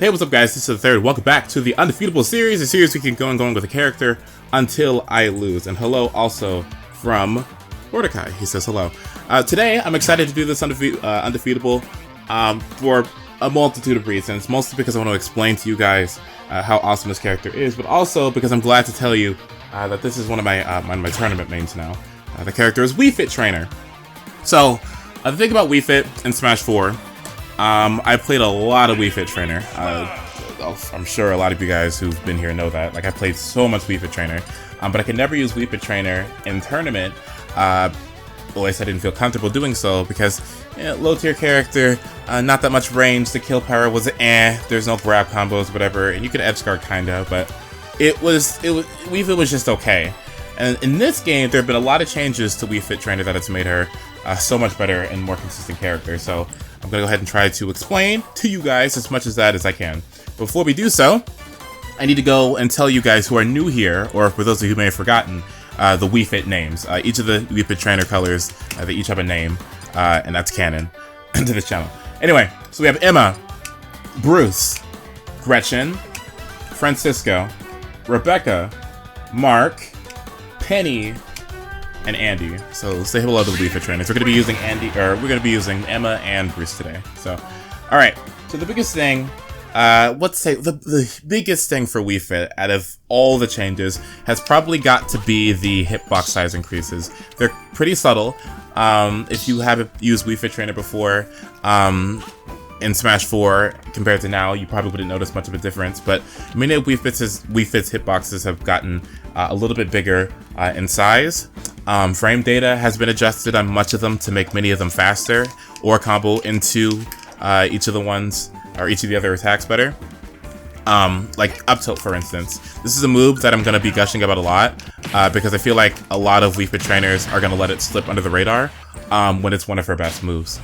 Hey, what's up guys, this is the third. Welcome back to the Undefeatable series, a series we can go and going with a character until I lose. And hello also from Mordecai, he says hello. Today, I'm excited to do this Undefeatable for a multitude of reasons, mostly because I want to explain to you guys how awesome this character is, but also because I'm glad to tell you that this is one of my tournament mains now. The character is Wii Fit Trainer. So, the thing about Wii Fit in Smash 4, I played a lot of Wii Fit Trainer. I'm sure a lot of you guys who've been here know that. Like, I played so much Wii Fit Trainer, but I could never use Wii Fit Trainer in tournament. At least I didn't feel comfortable doing so because low tier character, not that much range. The kill power was there's no grab combos, whatever, and you could edge guard kinda, but Wii Fit was just okay. And in this game, there have been a lot of changes to Wii Fit Trainer that has made her so much better and more consistent character. So I'm gonna go ahead and try to explain to you guys as much of that as I can. Before we do so, I need to go and tell you guys who are new here, or for those of you who may have forgotten, the Wii Fit names. Each of the Wii Fit Trainer colors, they each have a name, and that's canon to this channel. Anyway, so we have Emma, Bruce, Gretchen, Francisco, Rebecca, Mark, Penny, and Andy. So say hello to the Wii Fit Trainers. We're going to be using we're going to be using Emma and Bruce today. So, all right. So the biggest thing, let's say the biggest thing for Wii Fit out of all the changes has probably got to be the hitbox size increases. They're pretty subtle. If you haven't used Wii Fit Trainer before, in Smash 4 compared to now, you probably wouldn't notice much of a difference, but many of Wii Fit's hitboxes have gotten a little bit bigger in size. Frame data has been adjusted on much of them to make many of them faster or combo into each of the ones or each of the other attacks better. Like up tilt, for instance. This is a move that I'm going to be gushing about a lot because I feel like a lot of Wii Fit trainers are going to let it slip under the radar when it's one of her best moves.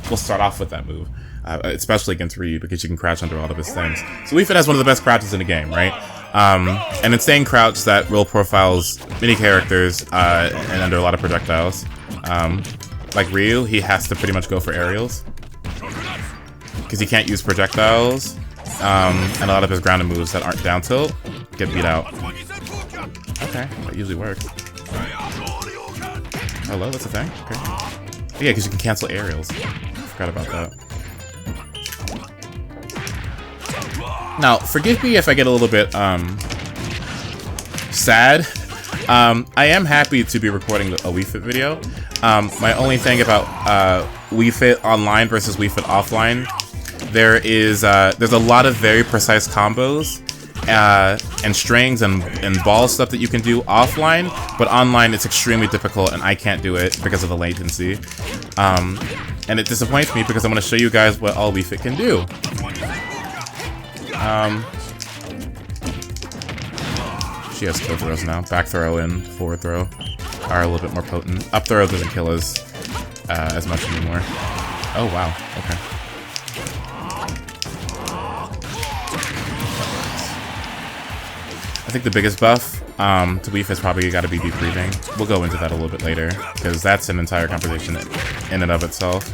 We'll start off with that move, especially against Ryu because you can crouch under all of his things. So Wii Fit has one of the best crouches in the game, right? An insane crouch that real profiles many characters and under a lot of projectiles. Like Ryu, he has to pretty much go for aerials because he can't use projectiles. And a lot of his grounded moves that aren't down tilt get beat out. Okay, that usually works. Hello, that's a thing? Okay. Yeah, because you can cancel aerials. Forgot about that. Now, forgive me if I get a little bit, sad. I am happy to be recording a Wii Fit video. My only thing about, Wii Fit online versus Wii Fit offline, there's a lot of very precise combos, and strings and ball stuff that you can do offline, but online it's extremely difficult and I can't do it because of the latency. And it disappoints me because I want to show you guys what all Wii Fit can do. She has kill throws now. Back throw and forward throw are a little bit more potent. Up throw doesn't kill as much anymore. Oh wow, okay. I think the biggest buff to Wii Fit's probably got to be deep breathing. We'll go into that a little bit later because that's an entire conversation in and of itself.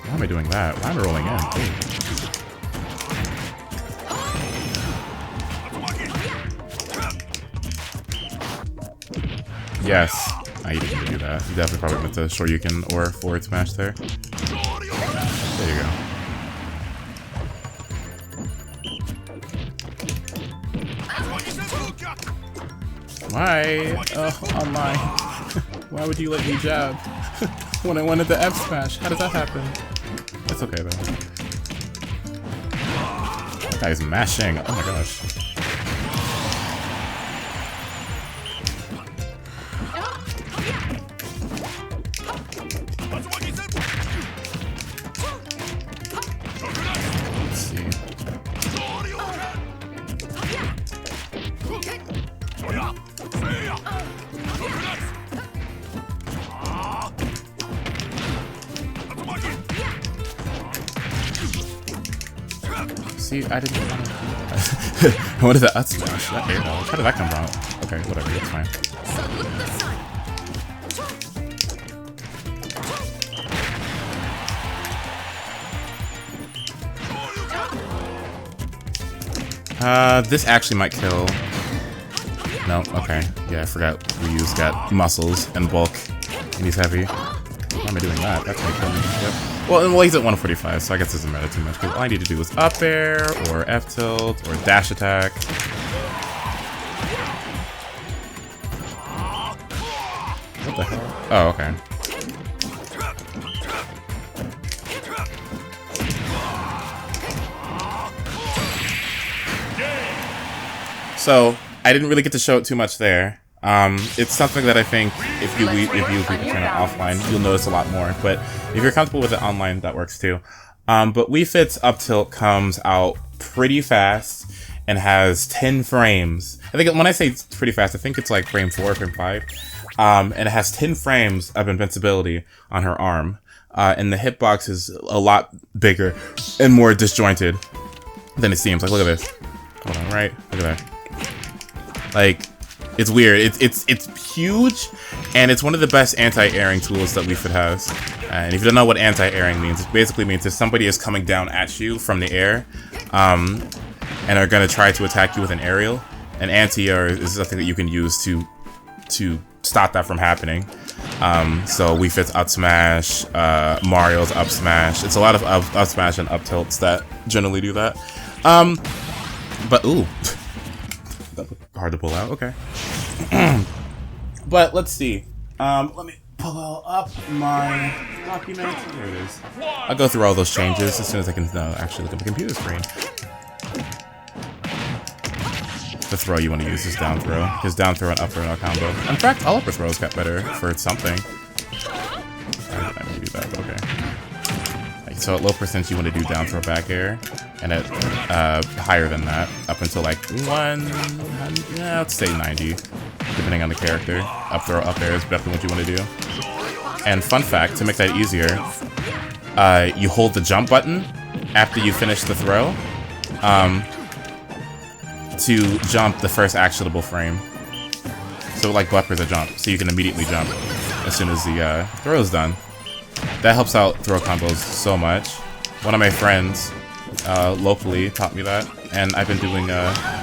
Why am I doing that? Why am I rolling in? Ooh. Yes, you didn't do that. You definitely probably meant to Shoryuken or forward smash there. There you go. Why? Oh my. Why would you let me jab when I wanted the F smash? How does that happen? That's okay though. That guy's mashing. Oh my gosh. See, I didn't want to do that. What is that? That's smash. That air dodge. How did that come from? Okay, whatever. It's fine. This actually might kill. No, okay. Yeah, I forgot Ryu's got muscles and bulk, and he's heavy. Why am I doing that? That's gonna kill me. Yep. Well, he's at 145, so I guess it doesn't matter too much, because all I need to do is up air, or F tilt, or dash attack. What the hell? Oh, okay. So, I didn't really get to show it too much there. It's something that I think if you turn it offline, you'll notice a lot more. But if you're comfortable with it online, that works too. But Wii Fit's up tilt comes out pretty fast and has 10 frames. I think when I say it's pretty fast, I think it's like frame 4, frame 5. And it has 10 frames of invincibility on her arm. And the hitbox is a lot bigger and more disjointed than it seems. Like, look at this. Hold on, right? Look at that. Like, it's weird. It's huge, and it's one of the best anti-airing tools that Wii Fit has. And if you don't know what anti-airing means, it basically means if somebody is coming down at you from the air, and are gonna try to attack you with an aerial, an anti-air is something that you can use to stop that from happening. So Wii Fit's up smash, Mario's up smash. It's a lot of up smash and up tilts that generally do that. But ooh. Hard to pull out, okay. But let's see. Let me pull up my document. There it is. I'll go through all those changes as soon as I can actually look at the computer screen. The throw you want to use is down throw. His down throw and up throw no combo. In fact, all upper throws got better for something. I didn't do that, but okay. So at low percent you want to do down throw back air, and at higher than that, up until like 100, yeah, let's say 90, depending on the character. Up throw up air is definitely what you want to do. And fun fact, to make that easier, you hold the jump button after you finish the throw to jump the first actionable frame. So like buffers a jump, so you can immediately jump as soon as the throw is done. That helps out throw combos so much. One of my friends locally taught me that, and I've been doing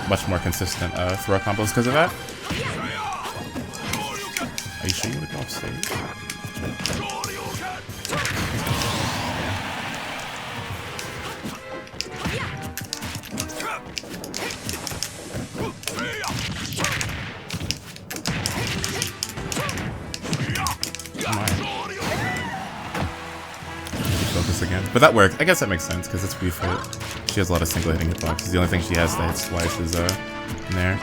much more consistent throw combos because of that. Are you sure you want to go off stage? Focus again. But that worked. I guess that makes sense, because it's Wii Fit. She has a lot of single hitting hitboxes. The only thing she has that hits twice is in there.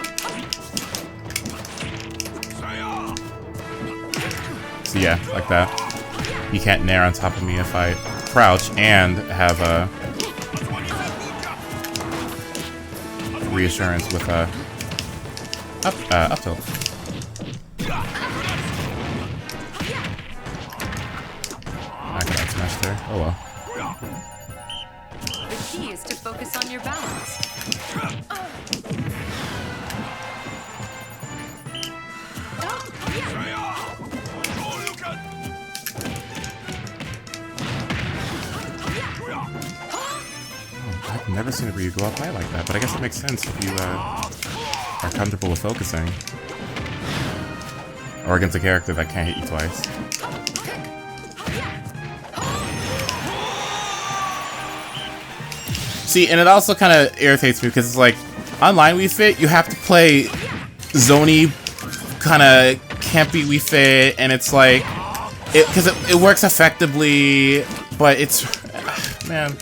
So yeah, like that. You can't nair on top of me if I crouch and have a reassurance with a up tilt. I got smashed there. Oh well. The key is to focus on your balance. I've never seen a Ryu go up high like that, but I guess it makes sense if you are comfortable with focusing. Or against a character that can't hit you twice. See, and it also kind of irritates me because it's like, online Wii Fit, you have to play zony, kind of campy Wii Fit, and it's like, because it works effectively, but it's, man,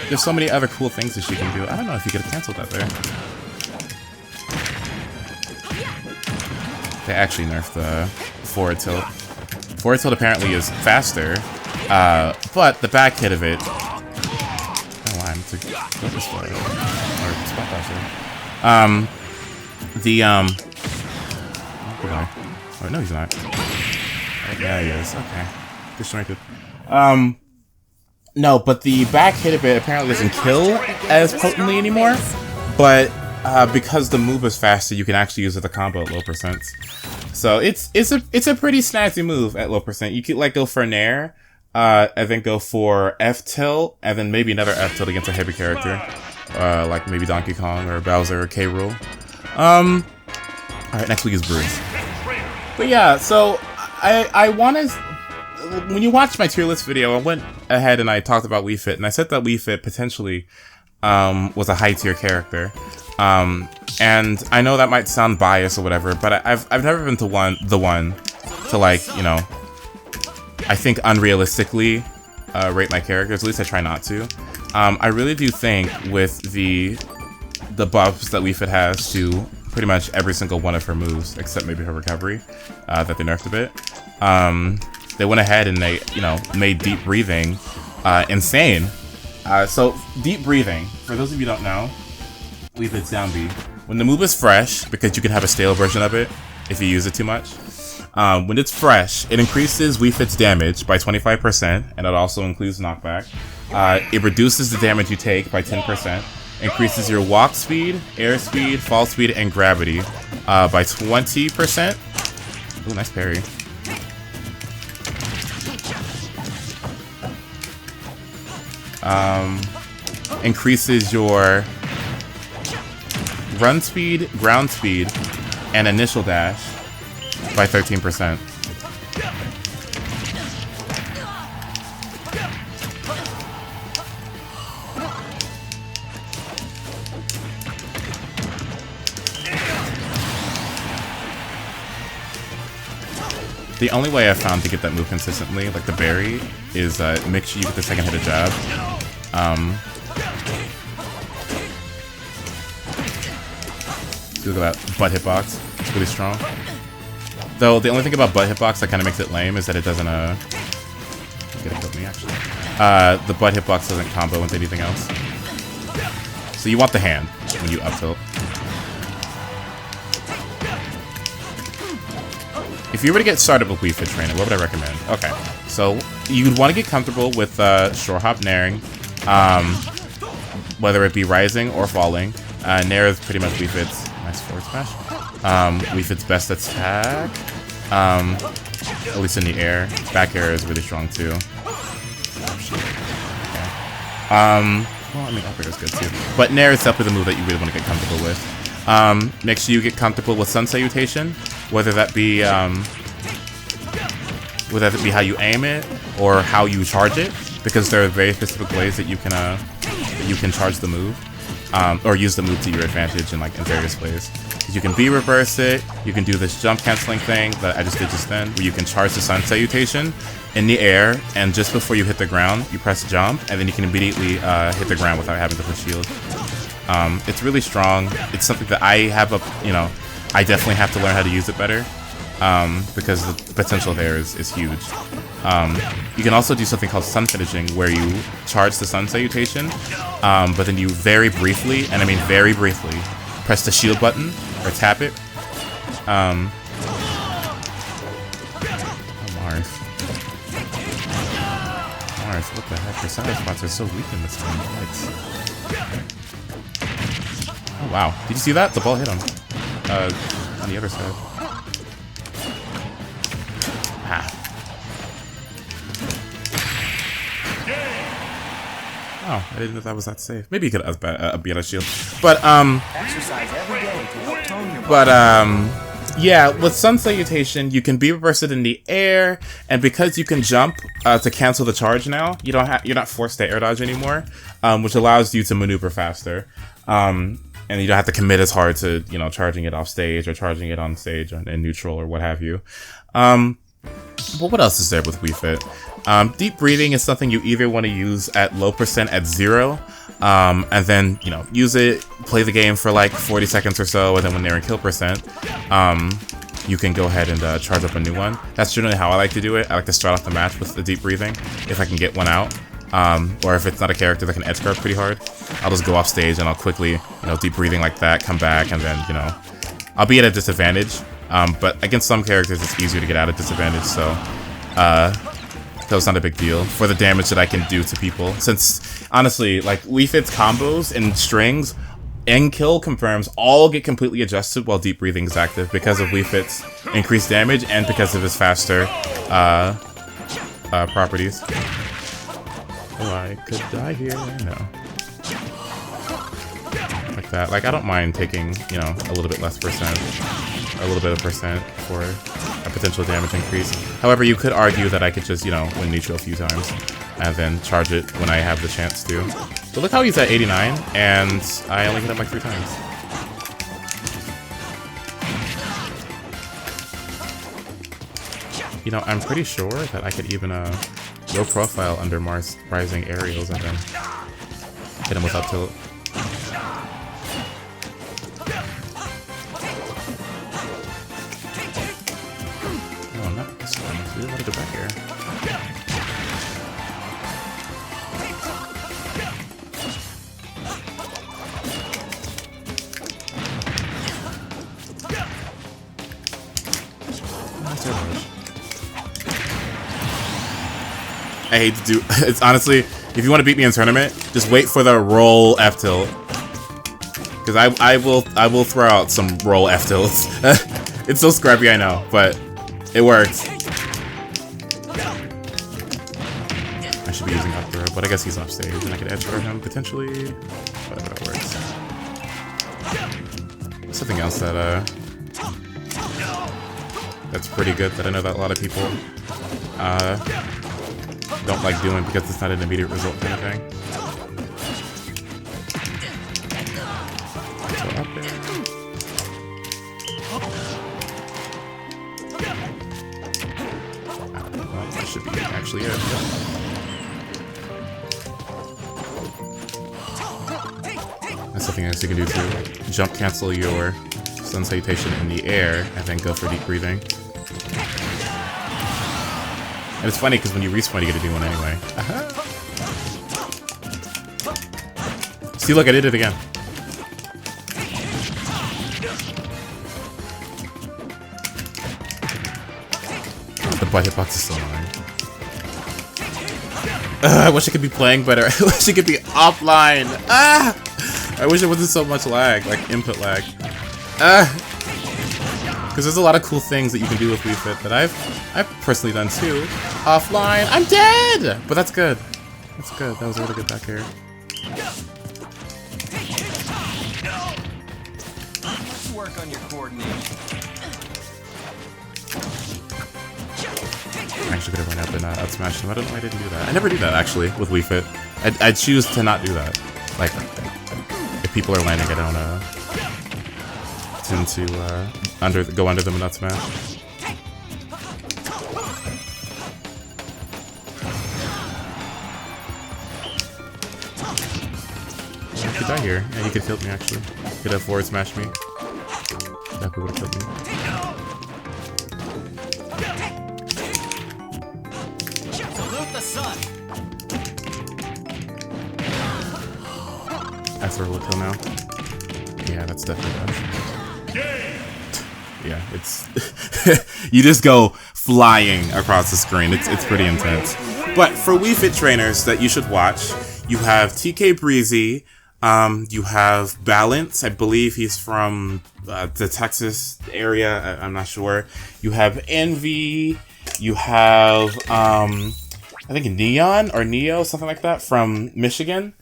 there's so many other cool things that she can do. I don't know if you could have canceled that there. They actually nerfed the forward tilt. Forward tilt apparently is faster, but the back hit of it, to go this way, or spot dodge. Oh no, he's not. Oh, yeah, he is. Okay, disjointed. No, but the back hit of it apparently doesn't kill as potently anymore. But because the move is faster, you can actually use it the combo at low percents. So it's a pretty snazzy move at low percent. You could like go for Nair, and then go for F tilt, and then maybe another F tilt against a heavy character, like maybe Donkey Kong or Bowser or K. Rool. All right, next week is Bruce. But yeah, so I want to. When you watched my tier list video, I went ahead and I talked about Wii Fit, and I said that Wii Fit potentially was a high tier character. And I know that might sound biased or whatever, but I've never been the one to like, you know, I think unrealistically rate my characters. At least I try not to. I really do think with the buffs that Wii Fit has to pretty much every single one of her moves, except maybe her recovery, that they nerfed a bit. They went ahead and they, you know, made deep breathing insane. So deep breathing, for those of you who don't know, Wii Fit's down B. When the move is fresh, because you can have a stale version of it if you use it too much. When it's fresh, it increases Wii Fit's damage by 25%, and it also includes knockback. It reduces the damage you take by 10%, increases your walk speed, air speed, fall speed, and gravity by 20%. Ooh, nice parry. Increases your run speed, ground speed, and initial dash by 13%. The only way I found to get that move consistently, like the berry, is make sure you get the second hit of jab. Look at that butt hitbox. It's really strong. Though the only thing about butt hitbox that kind of makes it lame is that it doesn't it's gonna kill me actually. The butt hitbox doesn't combo with anything else. So you want the hand when you up tilt. If you were to get started with Wii Fit training, what would I recommend? Okay, so you'd want to get comfortable with shore hop nairing, whether it be rising or falling. Nair is pretty much Wii Fit's nice forward smash. Wii Fit's best attack, at least in the air. Back air is really strong too. Okay. Well, I mean, up air is good too. But Nair is definitely the move that you really want to get comfortable with. Make sure you get comfortable with Sun Salutation, whether that be how you aim it or how you charge it, because there are very specific ways that you can charge the move, or use the move to your advantage in various ways. You can B reverse it. You can do this jump canceling thing that I just did just then, where you can charge the Sun Salutation in the air, and just before you hit the ground, you press jump, and then you can immediately hit the ground without having to put shield. It's really strong. It's something that I definitely have to learn how to use it better, because the potential there is huge. You can also do something called sun finishing, where you charge the Sun Salutation, but then you very briefly, and I mean very briefly, press the shield button, or tap it. Oh, Mars. Mars, what the heck? Your side spots are so weak in this game. Yikes. Oh, wow. Did you see that? The ball hit him. On the other side. Ah. Oh, I didn't know that was that safe. Maybe you could be out of shield. But, yeah, with Sun Salutation, you can be reversed in the air, and because you can jump to cancel the charge now, you're not forced to air dodge anymore, which allows you to maneuver faster. And you don't have to commit as hard to, charging it off stage or charging it on stage in neutral or what have you. But what else is there with Wii Fit? Deep breathing is something you either want to use at low percent at 0, and then, use it, play the game for like 40 seconds or so, and then when they're in kill percent, you can go ahead and charge up a new one. That's generally how I like to do it. I like to start off the match with the deep breathing, if I can get one out. Or if it's not a character that can edge guard pretty hard, I'll just go off stage and I'll quickly, deep breathing like that, come back, and then, I'll be at a disadvantage. But against some characters, it's easier to get out of disadvantage, so, So it's not a big deal for the damage that I can do to people. Since, honestly, like, Wii Fit's combos and strings and kill confirms all get completely adjusted while Deep Breathing is active because of Wii Fit's increased damage and because of his faster properties. Oh, I could die here. No. Like that. Like, I don't mind taking, you know, a little bit less percent. A little bit of percent for a potential damage increase. However, you could argue that I could just, you know, win neutral a few times and then charge it when I have the chance to. But look how he's at 89, and I only hit him like 3 times. You know, I'm pretty sure that I could even low profile under Mars Rising aerials and then hit him without tilt. Oh, not this one. We want to go back here. I hate to do it's honestly, if you want to beat me in tournament, just wait for the roll F tilt. Because I will throw out some roll F tilts. It's so scrappy, I know, but it works. I should be using up throw, but I guess he's off stage and I could edge guard him potentially. But that works. Something else that that's pretty good that I know that a lot of people don't like doing because it's not an immediate result kind of thing. So up there. Well, that should be actually it. That's something else you can do too. Jump cancel your Sun Salutation in the air and then go for deep breathing. And it's funny because when you respawn, you get to do one anyway. See, look, I did it again. The butt hitbox is so annoying. I wish I could be playing better. I wish it could be offline. I wish it wasn't so much lag, like input lag. Because there's a lot of cool things that you can do with Wii Fit that I've personally done too. Offline, I'm dead! But that's good. That's good. That was a really good back air. Let's work on your coordination. I actually could have run up and out smashed him. I don't know why I didn't do that. I never do that actually with Wii Fit. I choose to not do that. Like, if people are landing, I don't tend to go under them and not smash. You could die here. Yeah, you could tilt me actually. You could have forward smash me. That would have killed me. Salute the sun. I throw a kill now. Yeah, that's definitely bad. Yeah, it's you just go flying across the screen. It's pretty intense. But for Wii Fit trainers that you should watch, you have TK Breezy, you have Balance. I believe he's from the Texas area. I'm not sure. You have Envy. You have I think Neon or Neo, something like that, from Michigan.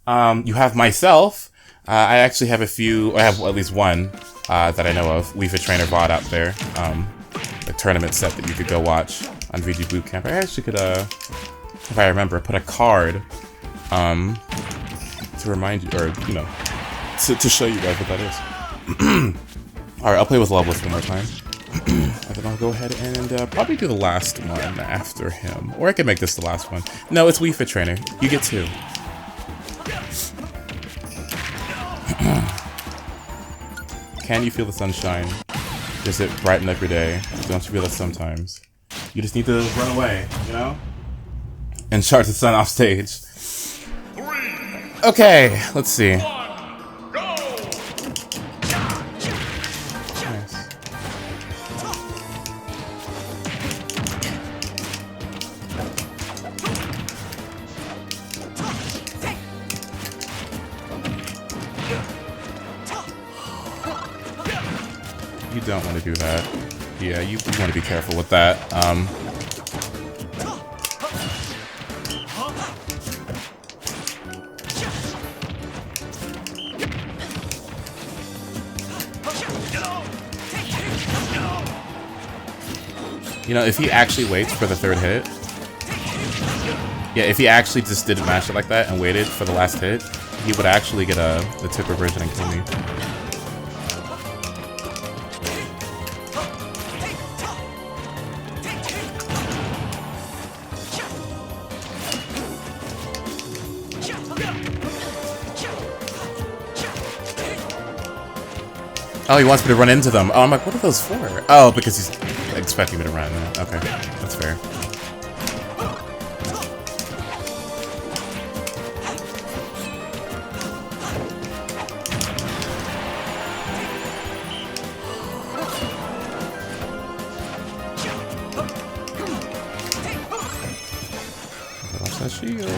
You have myself. I actually have a few. I have at least one that I know of. Wii Fit trainer bought out there. A tournament set that you could go watch on VG Bootcamp. I actually could, if I remember, put a card to remind you, or you know, to show you guys what that is. All right, I'll play with Loveless one more time, and then I'll go ahead and probably do the last one after him, or I could make this the last one. No, it's Wii Fit trainer. You get 2. Can you feel the sunshine? Does it brighten up your day? Don't you feel that sometimes? You just need to run away, you know? And charge the sun off stage. Okay, let's see. Nice. you don't want to do that. Yeah, you want to be careful with that. You know, if he actually waits for the third hit, yeah, if he actually just didn't mash it like that and waited for the last hit, he would actually get the tip reversion and kill me. Oh, he wants me to run into them. Oh, I'm like, what are those for? Oh, because he's expecting me to run. Okay, that's fair. Watch that shield.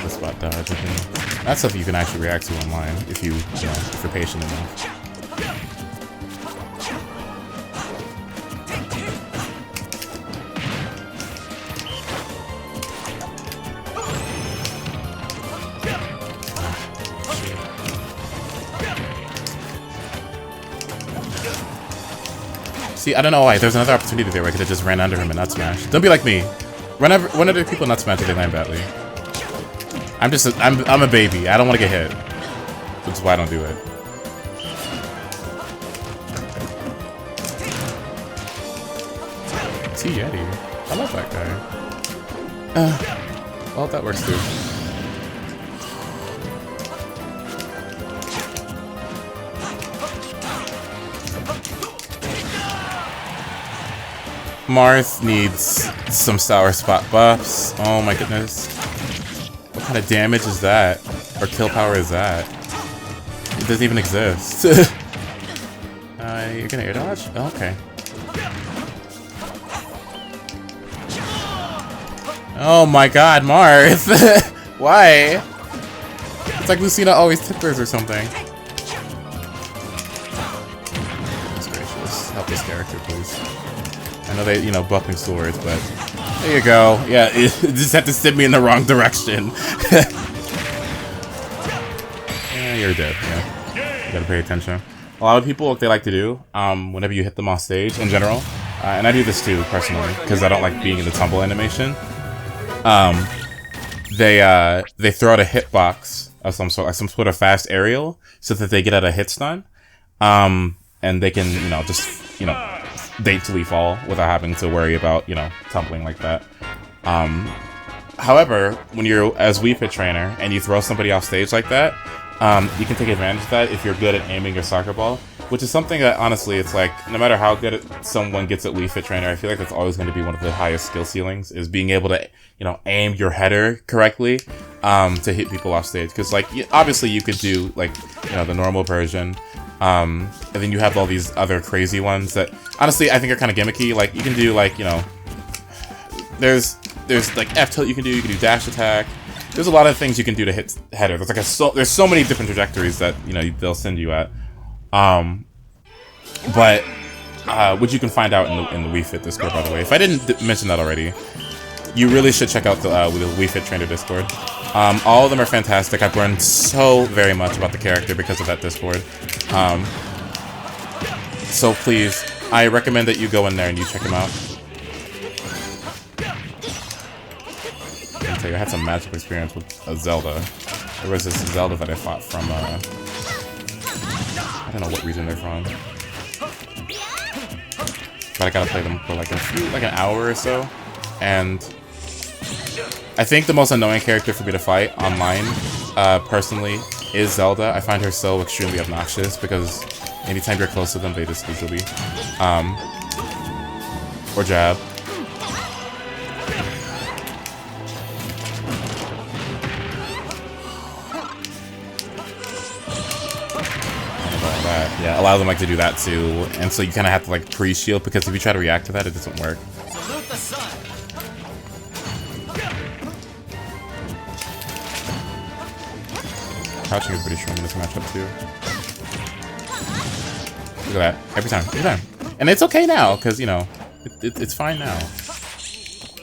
Spot dodge. That's stuff you can actually react to online if you know, if you're patient enough. See, I don't know why. There's another opportunity there where I could have just ran under him and nut smash. Don't be like me. Whenever people nut smash, they land badly. I'm a baby. I don't want to get hit. Which is why I don't do it. T Yeti. I love that guy. Well, that works too. Marth needs some sour spot buffs. Oh my goodness. What kind of damage is that? Or kill power is that? It doesn't even exist. You're gonna air dodge? Oh, okay. Oh my god, Marth! Why? It's like Lucina always tippers or something. Goodness gracious. Help this character, please. I know they, you know, buffing swords, but there you go. Yeah, it just had to send me in the wrong direction. Yeah, you're dead. Yeah, you gotta pay attention. A lot of people, what they like to do, whenever you hit them off stage in general, and I do this too personally because I don't like being in the tumble animation. They throw out a hitbox of some sort, like some sort of fast aerial, so that they get out a hit stun, and they can, you know, just, you know, daintily fall without having to worry about, you know, tumbling like that. However, when you're as Wii Fit trainer and you throw somebody off stage like that, you can take advantage of that if you're good at aiming your soccer ball, which is something that honestly, it's like no matter how good someone gets at Wii Fit trainer, I feel like that's always going to be one of the highest skill ceilings, is being able to, you know, aim your header correctly to hit people off stage. Because like obviously you could do like, you know, the normal version. And then you have all these other crazy ones that honestly I think are kind of gimmicky. Like you can do like, you know, there's like F tilt you can do dash attack. There's a lot of things you can do to hit header. There's like there's so many different trajectories that, you know, they'll send you at. But which you can find out in the Wii Fit Discord, by the way. If I didn't mention that already, you really should check out the Wii Fit Trainer Discord. All of them are fantastic. I've learned so very much about the character because of that Discord. So please, I recommend that you go in there and you check him out. I had some magical experience with a Zelda. There was this Zelda that I fought from, I don't know what region they're from. But I gotta play them for like an hour or so. And I think the most annoying character for me to fight online, personally, is Zelda. I find her so extremely obnoxious because anytime you're close to them, they just easily, or jab. Yeah, a lot of them like to do that too, and so you kind of have to like pre-shield because if you try to react to that, it doesn't work. Salute the sun. Crouching is pretty strong in this matchup too. Look at that. Every time. Every time. And it's okay now, because, you know, it's fine now.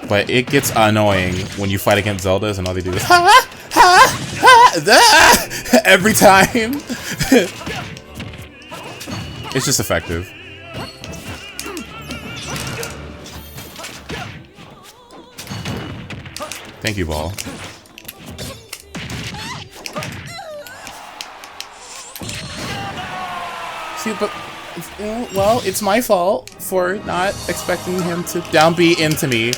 But it gets annoying when you fight against Zeldas and all they do is ha ha ha every time. It's just effective. Thank you, ball. See, but well, it's my fault for not expecting him to down B into me.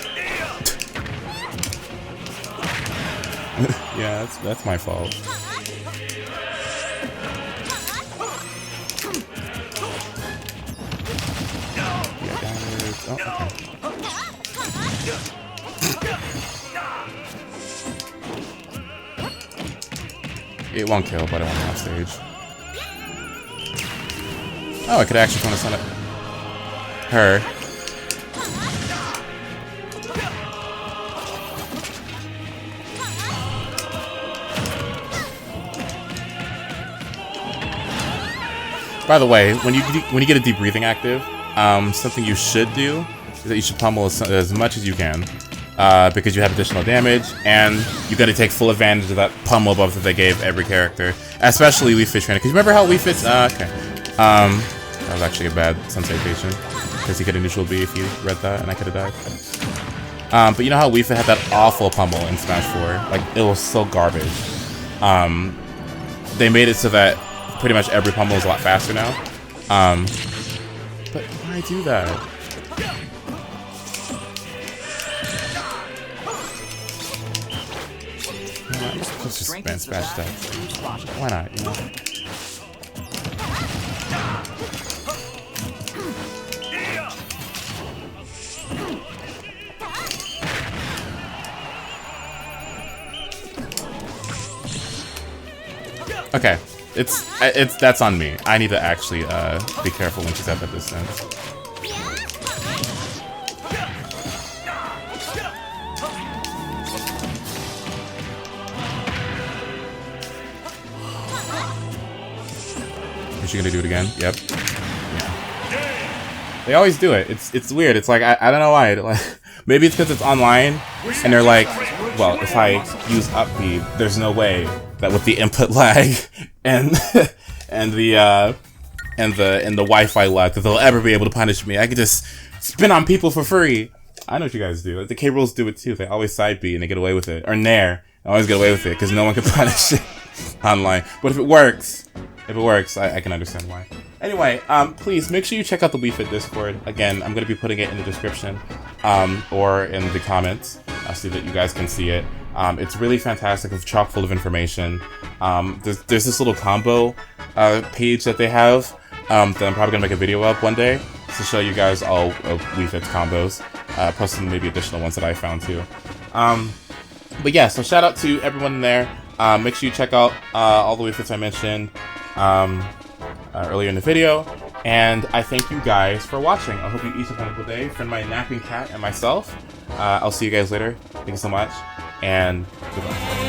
Yeah, that's my fault. Yeah, downwards. Oh, okay. It won't kill, but I want him off stage. Oh, I could actually try to stun it. Her. By the way, when you get a deep breathing active, something you should do is that you should pummel as much as you can, because you have additional damage, and you got to take full advantage of that pummel buff that they gave every character, especially Wii Fit Trainer. Because remember how Wii Fit's okay. That was actually a bad Sun Salutation, because he could have neutral B if you read that, and I could have died. But you know how Wii Fit had that awful pummel in Smash 4? Like, it was so garbage. They made it so that pretty much every pummel is a lot faster now. But why do that? Let's just smash that. Why not, you know? Okay, that's on me. I need to actually be careful when she's at that distance. Is she gonna do it again? Yep. Yeah. They always do it. It's weird. It's like I don't know why. Like, maybe it's because it's online, and they're like, well, if I use up B, there's no way that with the input lag and the Wi-Fi lag that they'll ever be able to punish me. I could just spin on people for free. I know what you guys do. The K-Rules do it too. They always side B and they get away with it. Or Nair. They always get away with it because no one can punish it online. But if it works, I can understand why. Anyway, please make sure you check out the Wii Fit Discord. Again, I'm going to be putting it in the description or in the comments so that you guys can see it. It's really fantastic. It's chock full of information. There's this little combo page that they have that I'm probably going to make a video of one day to show you guys all of Wii Fit's combos, plus some maybe additional ones that I found too. But yeah, so shout out to everyone in there. Make sure you check out all the Wii Fits I mentioned earlier in the video. And I thank you guys for watching. I hope you each have a wonderful day. From my napping cat and myself. I'll see you guys later. Thank you so much. And goodbye.